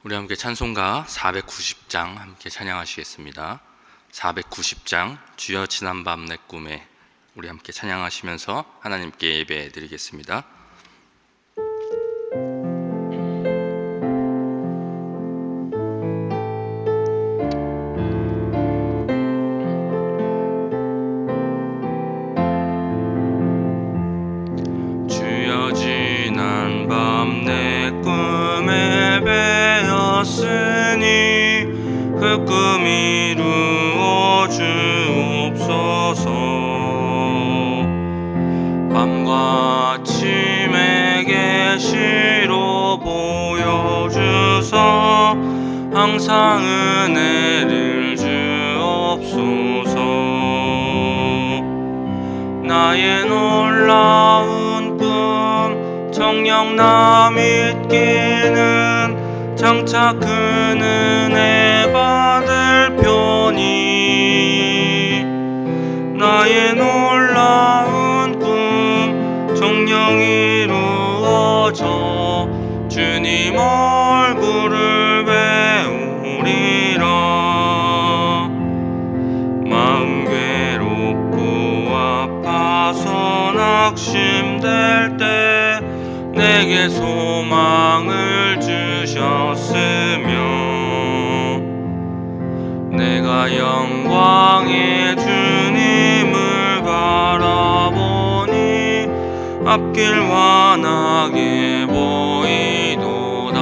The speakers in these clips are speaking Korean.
우리 함께 찬송가 490장 함께 찬양하시겠습니다. 490장 주여 지난 밤 내 꿈에 우리 함께 찬양하시면서 하나님께 예배 드리겠습니다. 주여 지난 밤 내 꿈에 배었으니 그 꿈 이루어 주옵소서. 밤과 아침에 계시로 보여주서 항상 은혜를 주옵소서. 나의 놀라운 꿈 정녕 나 믿기는 장차 그 은혜 받을 편이. 나의 놀라운 꿈 정녕 이루어져 주님 얼굴을 배우리라. 마음 괴롭고 아파서 낙심될 때 내게 소망을 주셨으며 내가 영광의 주님을 바라보니 앞길 환하게 보이도다.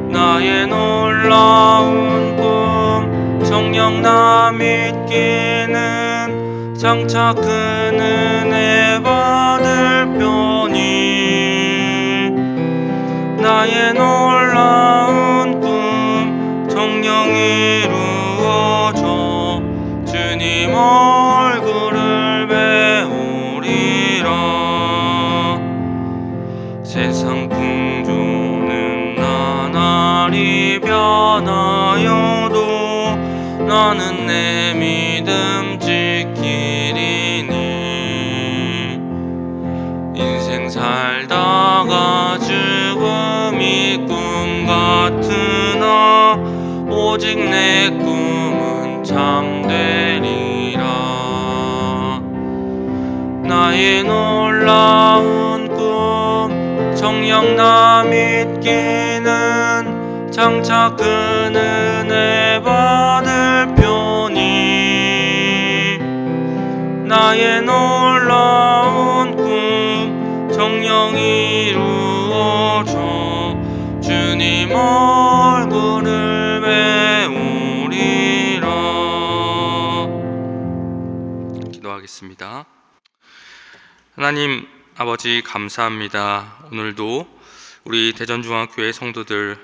나의 놀라운 꿈 정녕 나 믿기는 장차 큰 은혜 받을 편이. 나의 놀라운 꿈 정녕 이루어져 주님 얼굴을 배우리라. 세상 풍조는 나날이 변하여도 나는 내 믿음 지키리니. 인생 살다가 죽음이 꿈 같으나 오직 내 꿈은 참되리라. 나의 놀라운 꿈 정녕 나 믿기는 장차 큰 은혜 받을 편이. 나의 놀라운 꿈 정녕 이루어져 주님 얼굴을 배우리라. 기도하겠습니다. 하나님 아버지 감사합니다. 오늘도 우리 대전중앙교회 성도들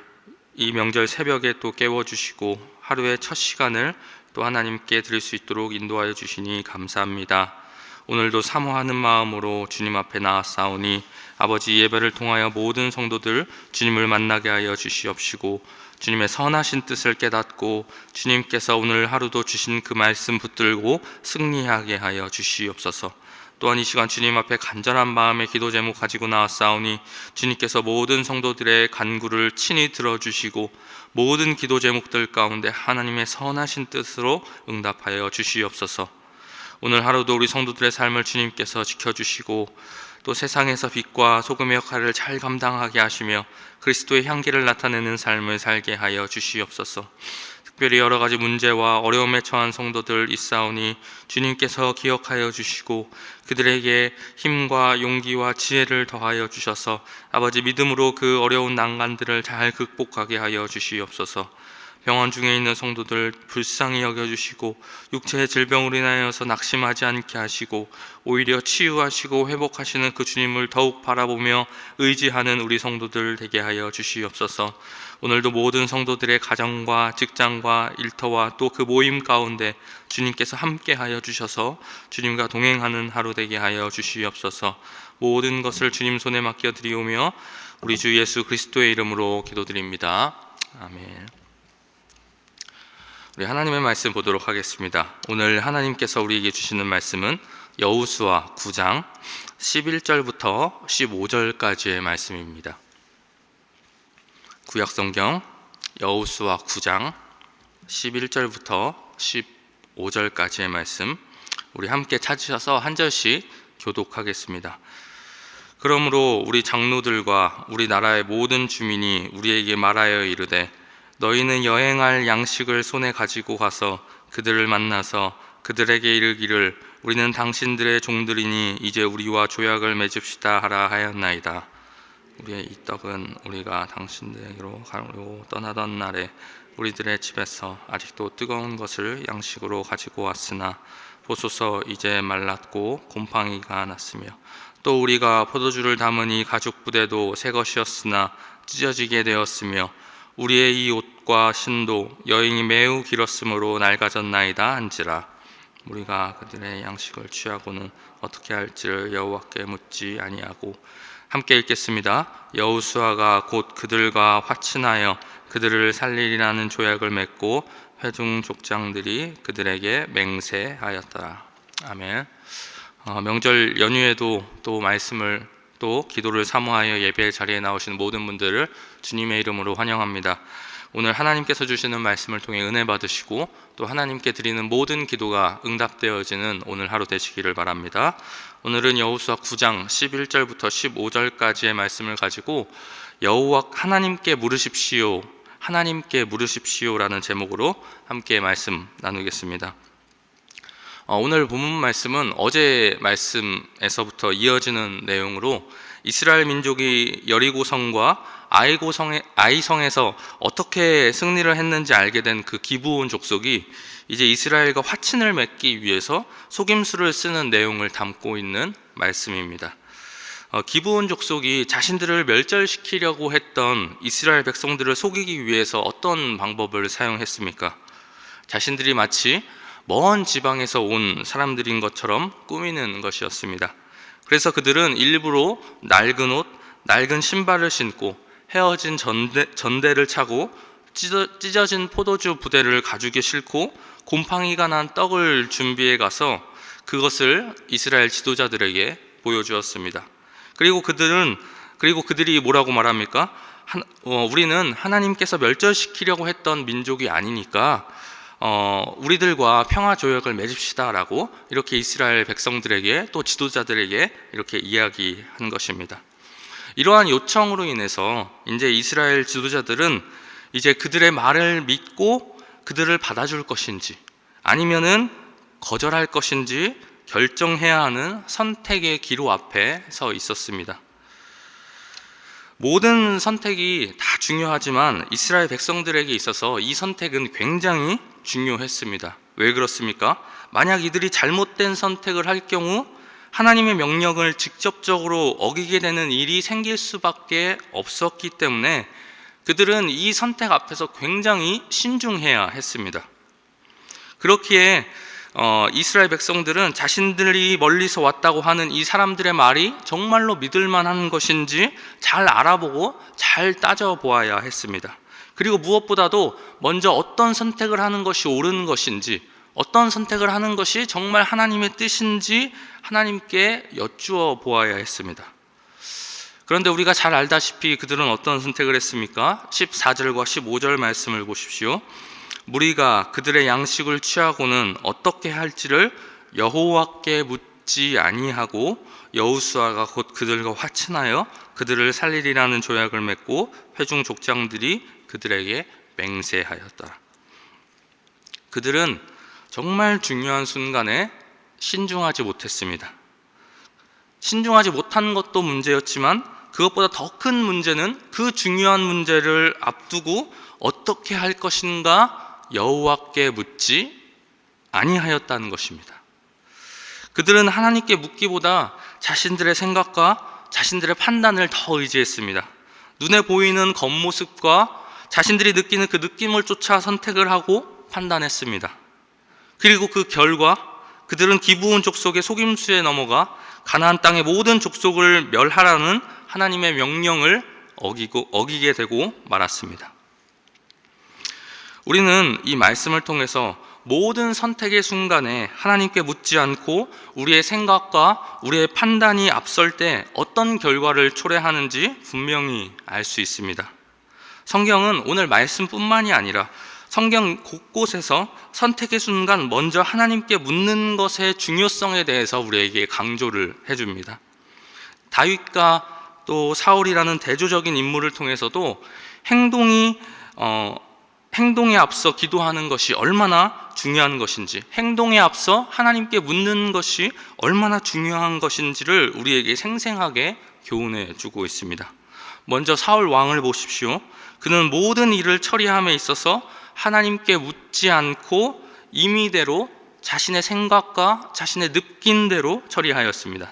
이 명절 새벽에 또 깨워주시고 하루의 첫 시간을 또 하나님께 드릴 수 있도록 인도하여 주시니 감사합니다. 오늘도 사모하는 마음으로 주님 앞에 나아싸우니 아버지 예배를 통하여 모든 성도들 주님을 만나게 하여 주시옵시고 주님의 선하신 뜻을 깨닫고 주님께서 오늘 하루도 주신 그 말씀 붙들고 승리하게 하여 주시옵소서. 또한 이 시간 주님 앞에 간절한 마음의 기도 제목 가지고 나아싸우니 주님께서 모든 성도들의 간구를 친히 들어주시고 모든 기도 제목들 가운데 하나님의 선하신 뜻으로 응답하여 주시옵소서. 오늘 하루도 우리 성도들의 삶을 주님께서 지켜주시고 또 세상에서 빛과 소금의 역할을 잘 감당하게 하시며 그리스도의 향기를 나타내는 삶을 살게 하여 주시옵소서. 특별히 여러 가지 문제와 어려움에 처한 성도들 있사오니 주님께서 기억하여 주시고 그들에게 힘과 용기와 지혜를 더하여 주셔서 아버지 믿음으로 그 어려운 난관들을 잘 극복하게 하여 주시옵소서. 병원 중에 있는 성도들 불쌍히 여겨주시고 육체의 질병으로 인하여서 낙심하지 않게 하시고 오히려 치유하시고 회복하시는 그 주님을 더욱 바라보며 의지하는 우리 성도들 되게 하여 주시옵소서. 오늘도 모든 성도들의 가정과 직장과 일터와 또 그 모임 가운데 주님께서 함께 하여 주셔서 주님과 동행하는 하루 되게 하여 주시옵소서. 모든 것을 주님 손에 맡겨 드리오며 우리 주 예수 그리스도의 이름으로 기도드립니다. 아멘. 우리 하나님의 말씀 보도록 하겠습니다. 오늘 하나님께서 우리에게 주시는 말씀은 여호수아 9장 11절부터 15절까지의 말씀입니다. 구약성경 여호수아 9장 11절부터 15절까지의 말씀 우리 함께 찾으셔서 한 절씩 교독하겠습니다. 그러므로 우리 장로들과 우리 나라의 모든 주민이 우리에게 말하여 이르되 너희는 여행할 양식을 손에 가지고 가서 그들을 만나서 그들에게 이르기를 우리는 당신들의 종들이니 이제 우리와 조약을 맺읍시다 하라 하였나이다. 우리의 이 떡은 우리가 당신들에게로 가려고 떠나던 날에 우리들의 집에서 아직도 뜨거운 것을 양식으로 가지고 왔으나 보소서 이제 말랐고 곰팡이가 났으며 또 우리가 포도주를 담으니 가죽 부대도 새 것이었으나 찢어지게 되었으며 우리의 이 옷과 신도 여인이 매우 길었으므로 낡아졌나이다 한지라. 우리가 그들의 양식을 취하고는 어떻게 할지를 여호와께 묻지 아니하고. 함께 읽겠습니다. 여호수아가 곧 그들과 화친하여 그들을 살리리라는 조약을 맺고 회중 족장들이 그들에게 맹세하였더라. 아멘. 명절 연휴에도 또 말씀을 또 기도를 사모하여 예배 자리에 나오신 모든 분들을 주님의 이름으로 환영합니다. 오늘 하나님께서 주시는 말씀을 통해 은혜 받으시고 또 하나님께 드리는 모든 기도가 응답되어지는 오늘 하루 되시기를 바랍니다. 오늘은 여호수아 9장 11절부터 15절까지의 말씀을 가지고 여호와 하나님께 물으십시오, 하나님께 물으십시오라는 제목으로 함께 말씀 나누겠습니다. 오늘 본문 말씀은 어제 말씀에서부터 이어지는 내용으로 이스라엘 민족이 여리고성과 아이성에서 어떻게 승리를 했는지 알게 된 그 기브온 족속이 이제 이스라엘과 화친을 맺기 위해서 속임수를 쓰는 내용을 담고 있는 말씀입니다. 기브온 족속이 자신들을 멸절시키려고 했던 이스라엘 백성들을 속이기 위해서 어떤 방법을 사용했습니까? 자신들이 마치 먼 지방에서 온 사람들인 것처럼 꾸미는 것이었습니다. 그래서 그들은 일부러 낡은 옷, 낡은 신발을 신고 헤어진 전대를 차고 찢어진 포도주 부대를 가죽에 싣고 곰팡이가 난 떡을 준비해 가서 그것을 이스라엘 지도자들에게 보여주었습니다. 그리고 그들이 뭐라고 말합니까? 우리는 하나님께서 멸절시키려고 했던 민족이 아니니까 우리들과 평화조약을 맺읍시다 라고 이렇게 이스라엘 백성들에게 또 지도자들에게 이렇게 이야기한 것입니다. 이러한 요청으로 인해서 이제 이스라엘 지도자들은 이제 그들의 말을 믿고 그들을 받아줄 것인지 아니면은 거절할 것인지 결정해야 하는 선택의 기로 앞에 서 있었습니다. 모든 선택이 다 중요하지만 이스라엘 백성들에게 있어서 이 선택은 굉장히 중요했습니다. 왜 그렇습니까? 만약 이들이 잘못된 선택을 할 경우 하나님의 명령을 직접적으로 어기게 되는 일이 생길 수밖에 없었기 때문에 그들은 이 선택 앞에서 굉장히 신중해야 했습니다. 그렇기에 이스라엘 백성들은 자신들이 멀리서 왔다고 하는 이 사람들의 말이 정말로 믿을 만한 것인지 잘 알아보고 잘 따져보아야 했습니다. 그리고 무엇보다도 먼저 어떤 선택을 하는 것이 옳은 것인지, 어떤 선택을 하는 것이 정말 하나님의 뜻인지 하나님께 여쭈어 보아야 했습니다. 그런데 우리가 잘 알다시피 그들은 어떤 선택을 했습니까? 14절과 15절 말씀을 보십시오. 무리가 그들의 양식을 취하고는 어떻게 할지를 여호와께 묻지 아니하고 여호수아가 곧 그들과 화친하여 그들을 살리리라는 조약을 맺고 회중 족장들이 그들에게 맹세하였더라. 그들은 정말 중요한 순간에 신중하지 못했습니다. 신중하지 못한 것도 문제였지만 그것보다 더 큰 문제는 그 중요한 문제를 앞두고 어떻게 할 것인가 여호와께 묻지 아니하였다는 것입니다. 그들은 하나님께 묻기보다 자신들의 생각과 자신들의 판단을 더 의지했습니다. 눈에 보이는 겉모습과 자신들이 느끼는 그 느낌을 쫓아 선택을 하고 판단했습니다. 그리고 그 결과 그들은 기브온 족속의 속임수에 넘어가 가나안 땅의 모든 족속을 멸하라는 하나님의 명령을 어기게 되고 말았습니다. 우리는 이 말씀을 통해서 모든 선택의 순간에 하나님께 묻지 않고 우리의 생각과 우리의 판단이 앞설 때 어떤 결과를 초래하는지 분명히 알 수 있습니다. 성경은 오늘 말씀뿐만이 아니라 성경 곳곳에서 선택의 순간 먼저 하나님께 묻는 것의 중요성에 대해서 우리에게 강조를 해줍니다. 다윗과 또 사울이라는 대조적인 인물을 통해서도 행동에 앞서 기도하는 것이 얼마나 중요한 것인지, 행동에 앞서 하나님께 묻는 것이 얼마나 중요한 것인지를 우리에게 생생하게 교훈해 주고 있습니다. 먼저 사울 왕을 보십시오. 그는 모든 일을 처리함에 있어서 하나님께 묻지 않고 임의대로 자신의 생각과 자신의 느낀대로 처리하였습니다.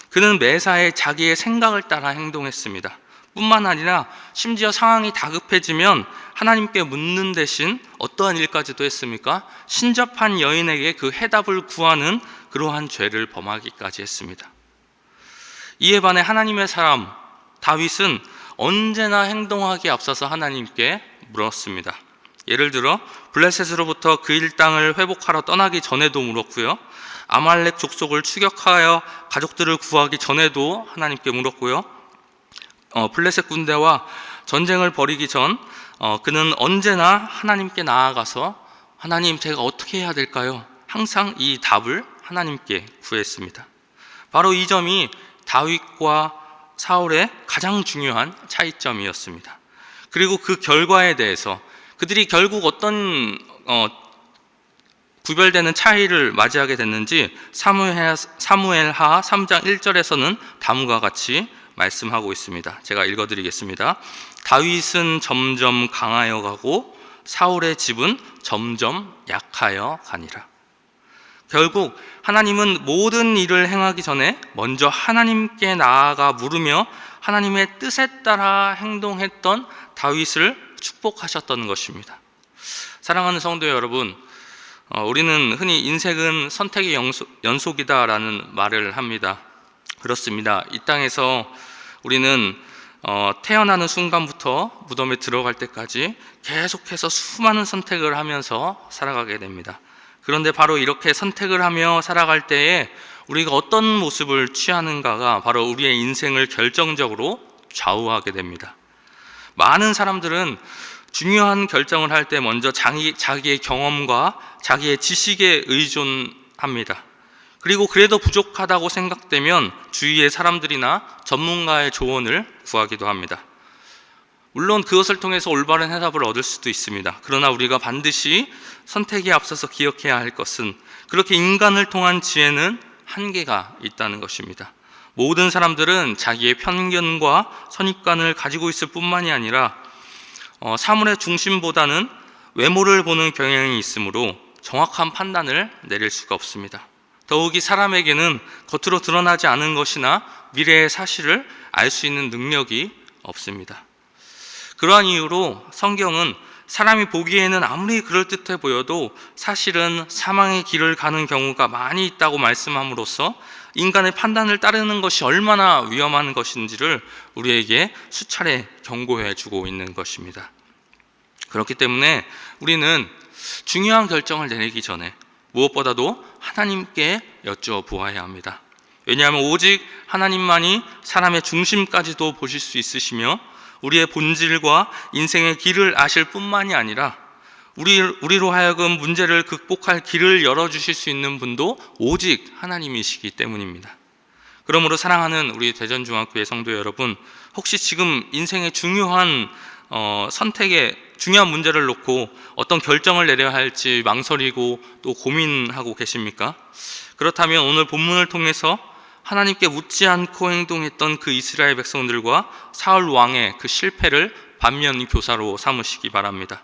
그는 매사에 자기의 생각을 따라 행동했습니다. 뿐만 아니라 심지어 상황이 다급해지면 하나님께 묻는 대신 어떠한 일까지도 했습니까? 신접한 여인에게 그 해답을 구하는 그러한 죄를 범하기까지 했습니다. 이에 반해 하나님의 사람 다윗은 언제나 행동하기에 앞서서 하나님께 물었습니다. 예를 들어 블레셋으로부터 그 일당을 회복하러 떠나기 전에도 물었고요, 아말렉 족속을 추격하여 가족들을 구하기 전에도 하나님께 물었고요, 블레셋 군대와 전쟁을 벌이기 전 그는 언제나 하나님께 나아가서 하나님, 제가 어떻게 해야 될까요? 항상 이 답을 하나님께 구했습니다. 바로 이 점이 다윗과 사울의 가장 중요한 차이점이었습니다. 그리고 그 결과에 대해서 그들이 결국 어떤 구별되는 차이를 맞이하게 됐는지 사무엘하 3장 1절에서는 다음과 같이 말씀하고 있습니다. 제가 읽어드리겠습니다. 다윗은 점점 강하여 가고 사울의 집은 점점 약하여 가니라. 결국 하나님은 모든 일을 행하기 전에 먼저 하나님께 나아가 물으며 하나님의 뜻에 따라 행동했던 다윗을 축복하셨던 것입니다. 사랑하는 성도 여러분, 우리는 흔히 인생은 선택의 연속이다라는 말을 합니다. 그렇습니다. 이 땅에서 우리는 태어나는 순간부터 무덤에 들어갈 때까지 계속해서 수많은 선택을 하면서 살아가게 됩니다. 그런데 바로 이렇게 선택을 하며 살아갈 때에 우리가 어떤 모습을 취하는가가 바로 우리의 인생을 결정적으로 좌우하게 됩니다. 많은 사람들은 중요한 결정을 할 때 먼저 자기의 경험과 자기의 지식에 의존합니다. 그리고 그래도 부족하다고 생각되면 주위의 사람들이나 전문가의 조언을 구하기도 합니다. 물론 그것을 통해서 올바른 해답을 얻을 수도 있습니다. 그러나 우리가 반드시 선택에 앞서서 기억해야 할 것은 그렇게 인간을 통한 지혜는 한계가 있다는 것입니다. 모든 사람들은 자기의 편견과 선입관을 가지고 있을 뿐만이 아니라 사물의 중심보다는 외모를 보는 경향이 있으므로 정확한 판단을 내릴 수가 없습니다. 더욱이 사람에게는 겉으로 드러나지 않은 것이나 미래의 사실을 알 수 있는 능력이 없습니다. 그러한 이유로 성경은 사람이 보기에는 아무리 그럴듯해 보여도 사실은 사망의 길을 가는 경우가 많이 있다고 말씀함으로써 인간의 판단을 따르는 것이 얼마나 위험한 것인지를 우리에게 수차례 경고해 주고 있는 것입니다. 그렇기 때문에 우리는 중요한 결정을 내리기 전에 무엇보다도 하나님께 여쭈어보아야 합니다. 왜냐하면 오직 하나님만이 사람의 중심까지도 보실 수 있으시며 우리의 본질과 인생의 길을 아실 뿐만이 아니라 우리로 하여금 문제를 극복할 길을 열어주실 수 있는 분도 오직 하나님이시기 때문입니다. 그러므로 사랑하는 우리 대전중앙교회 성도 여러분, 혹시 지금 인생의 중요한 선택에 중요한 문제를 놓고 어떤 결정을 내려야 할지 망설이고 또 고민하고 계십니까? 그렇다면 오늘 본문을 통해서 하나님께 묻지 않고 행동했던 그 이스라엘 백성들과 사울 왕의 그 실패를 반면 교사로 삼으시기 바랍니다.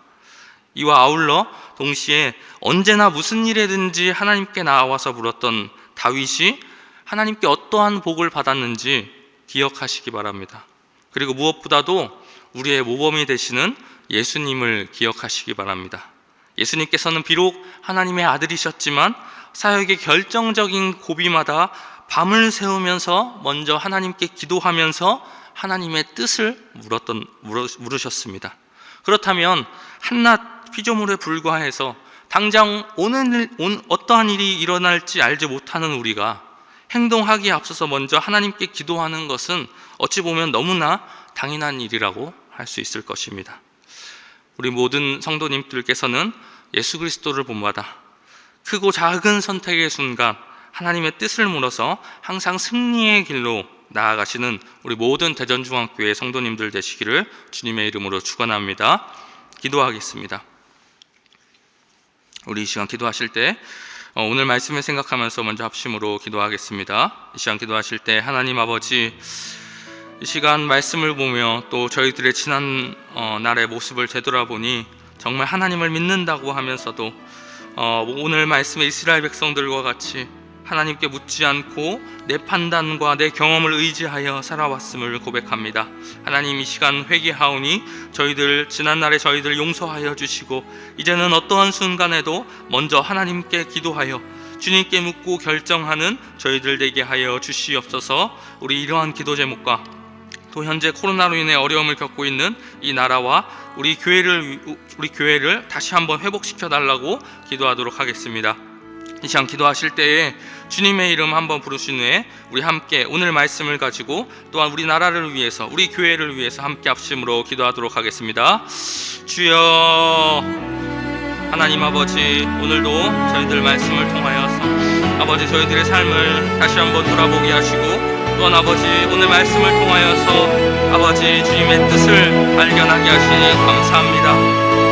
이와 아울러 동시에 언제나 무슨 일에든지 하나님께 나와서 물었던 다윗이 하나님께 어떠한 복을 받았는지 기억하시기 바랍니다. 그리고 무엇보다도 우리의 모범이 되시는 예수님을 기억하시기 바랍니다. 예수님께서는 비록 하나님의 아들이셨지만 사역의 결정적인 고비마다 밤을 새우면서 먼저 하나님께 기도하면서 하나님의 뜻을 물으셨습니다. 그렇다면 한낱 피조물에 불과해서 당장 어떠한 일이 일어날지 알지 못하는 우리가 행동하기에 앞서서 먼저 하나님께 기도하는 것은 어찌 보면 너무나 당연한 일이라고 할 수 있을 것입니다. 우리 모든 성도님들께서는 예수 그리스도를 본받아 크고 작은 선택의 순간 하나님의 뜻을 물어서 항상 승리의 길로 나아가시는 우리 모든 대전중앙교회 성도님들 되시기를 주님의 이름으로 축원합니다. 기도하겠습니다. 우리 이 시간 기도하실 때 오늘 말씀을 생각하면서 먼저 합심으로 기도하겠습니다. 이 시간 기도하실 때 하나님 아버지, 이 시간 말씀을 보며 또 저희들의 지난 날의 모습을 되돌아보니 정말 하나님을 믿는다고 하면서도 오늘 말씀의 이스라엘 백성들과 같이 하나님께 묻지 않고 내 판단과 내 경험을 의지하여 살아왔음을 고백합니다. 하나님, 이 시간 회개하오니 지난날에 저희들 용서하여 주시고 이제는 어떠한 순간에도 먼저 하나님께 기도하여 주님께 묻고 결정하는 저희들 되게 하여 주시옵소서. 우리 이러한 기도 제목과 또 현재 코로나로 인해 어려움을 겪고 있는 이 나라와 우리 교회를 다시 한번 회복시켜 달라고 기도하도록 하겠습니다. 이 시간 기도하실 때에 주님의 이름 한번 부르신 후에 우리 함께 오늘 말씀을 가지고 또한 우리 나라를 위해서, 우리 교회를 위해서 함께 합심으로 기도하도록 하겠습니다. 주여, 하나님 아버지, 오늘도 저희들 말씀을 통하여서 아버지 저희들의 삶을 다시 한번 돌아보게 하시고 또한 아버지 오늘 말씀을 통하여서 아버지 주님의 뜻을 발견하게 하시니 감사합니다.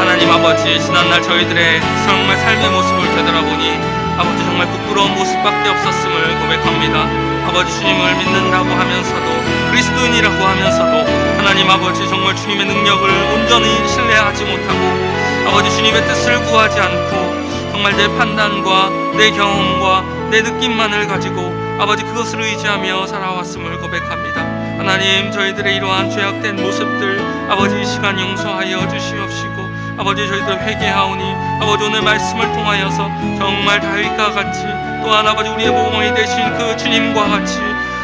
하나님 아버지, 지난날 저희들의 정말 삶의 모습을 되돌아보니 아버지 정말 부끄러운 모습밖에 없었음을 고백합니다. 아버지 주님을 믿는다고 하면서도, 그리스도인이라고 하면서도 하나님 아버지 정말 주님의 능력을 온전히 신뢰하지 못하고 아버지 주님의 뜻을 구하지 않고 정말 내 판단과 내 경험과 내 느낌만을 가지고 아버지 그것을 의지하며 살아왔음을 고백합니다. 하나님, 저희들의 이러한 죄악된 모습들 아버지 이 시간 용서하여 주시옵시고 아버지 저희들 회개하오니 아버지 오늘 말씀을 통하여서 정말 다윗과 같이 또한 아버지 우리의 모범이 되신 그 주님과 같이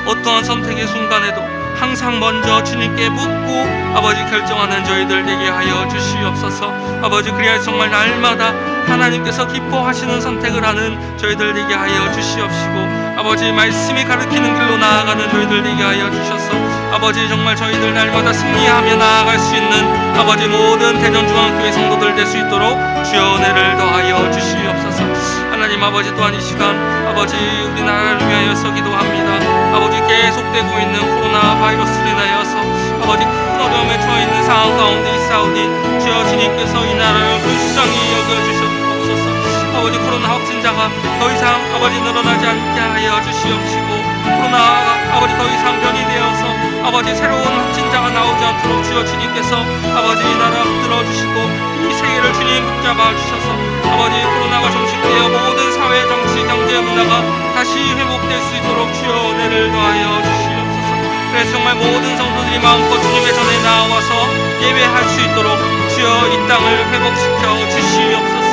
어떠한 선택의 순간에도 항상 먼저 주님께 묻고 아버지 결정하는 저희들 되게 하여 주시옵소서. 아버지 그리하여 정말 날마다 하나님께서 기뻐하시는 선택을 하는 저희들 되게 하여 주시옵시고 아버지 말씀이 가르치는 길로 나아가는 저희들 되게 하여 주셔서 아버지 정말 저희들 날마다 승리하며 나아갈 수 있는 아버지 모든 대전중앙교회 성도들 될 수 있도록 주여 은혜를 더하여 주시옵소서. 하나님 아버지 또한 이 시간 아버지 우리나라를 위하여서 기도합니다. 아버지 계속되고 있는 코로나 바이러스로 인하여서 아버지 큰 어려움에 처해 있는 상황 가운데 있사오니 주여 주님께서 이 나라를 불쌍히 여겨주시옵소서. 아버지 코로나 확진자가 더 이상 아버지 늘어나지 않게 하여 주시옵시고 코로나가 아버지 더 이상 변이되어서 아버지 새로운 확진자가 나오지 않도록 주여 주님께서 아버지 이 나라 붙들어 주시고 이 세계를 주님 붙잡아 주셔서 아버지 코로나가 종식되어 모든 사회, 정치, 경제, 문화가 다시 회복될 수 있도록 주여 은혜를 더하여 주시옵소서. 그래서 정말 모든 성도들이 마음껏 주님의 전에 나와서 예배할 수 있도록 주여 이 땅을 회복시켜 주시옵소서.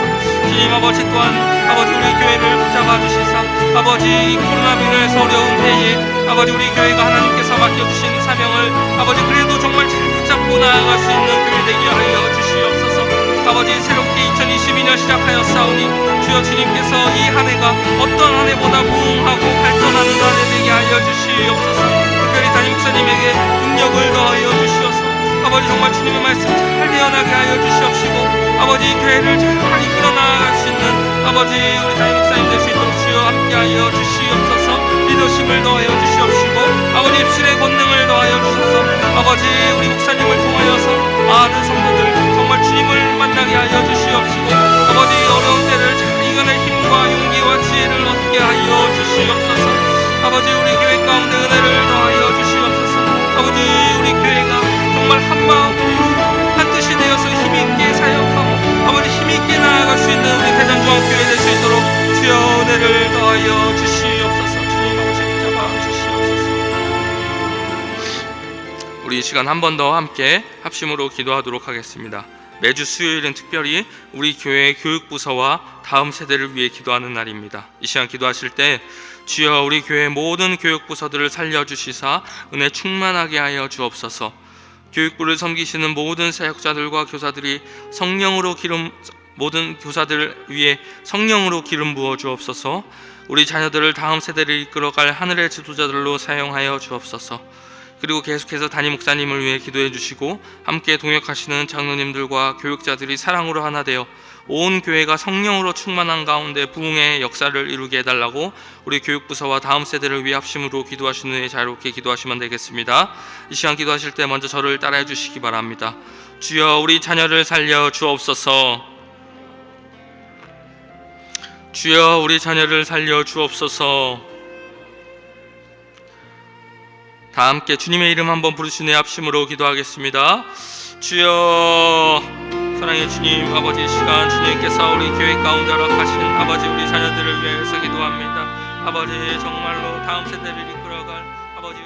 주님 아버지 또한 아버지 우리 교회를 붙잡아 주시사 아버지 이 코로나로 인해서 어려운 때에 아버지 우리 교회가 하나님께서 맡겨주신 사명을 아버지 그래도 정말 잘 붙잡고 나아갈 수 있는 교회 되게 하여 주시옵소서. 아버지 새롭게 2022년 시작하였사오니 주여 주님께서 이 한 해가 어떤 한 해보다 부흥하고 발전하는 한 해 되게 하여 주시옵소서. 특별히 담임 목사님에게 능력을 더하여 주시옵소서. 아버지 정말 주님의 말씀 잘 대언하게 하여 주시옵시고 아버지 교회를 잘 이끌어 나아갈 수 있는 아버지 우리 담임 목사님 될 수 있도록 주여 함께하여 주시옵소서. 리더십을 더하여 주시옵시고 아버지 입술의 권능을 더하여 주셔서 아버지 우리 목사님을 통하여서 많은 성도들 정말 주님을 만나게 하여 주시옵시고 아버지 어려운 때를 잘 이겨낼 힘과 용기와 지혜를 얻게 하여 주시옵소서. 아버지 우리 교회 가운데 은혜를 더하여 주시옵소서. 아버지 우리 교회가 정말 한마음 한 뜻이 되어서 힘있게 사역하고 아버지 힘있게 나아갈 수 있는 우리 대전중앙교회 될 수 있도록 주여 은혜를 더하여 주시옵소서. 주님 아버지 붙잡아 주시옵소서. 우리 이 시간 한 번 더 함께 합심으로 기도하도록 하겠습니다. 매주 수요일은 특별히 우리 교회 교육부서와 다음 세대를 위해 기도하는 날입니다. 이 시간 기도하실 때 주여 우리 교회 모든 교육부서들을 살려주시사 은혜 충만하게 하여 주옵소서. 교육부를 섬기시는 모든 사역자들과 교사들이 모든 교사들 위해 성령으로 기름 부어 주옵소서. 우리 자녀들을 다음 세대를 이끌어갈 하늘의 지도자들로 사용하여 주옵소서. 그리고 계속해서 담임 목사님을 위해 기도해 주시고 함께 동역하시는 장로님들과 교육자들이 사랑으로 하나 되어 온 교회가 성령으로 충만한 가운데 부흥의 역사를 이루게 해달라고 우리 교육부서와 다음 세대를 위해 합심으로 기도하시는 후에 자유롭게 기도하시면 되겠습니다. 이 시간 기도하실 때 먼저 저를 따라해 주시기 바랍니다. 주여, 우리 자녀를 살려 주옵소서. 주여, 우리 자녀를 살려 주옵소서. 다 함께 주님의 이름 한번 부르시는 합심으로 기도하겠습니다. 주여, 사랑의 주님, 아버지, 이 시간 주님께서 우리 교회 가운데 허락하신 아버지 우리 자녀들을 위해서 기도합니다. 아버지, 정말로 다음 세대를 이끌어갈 아버지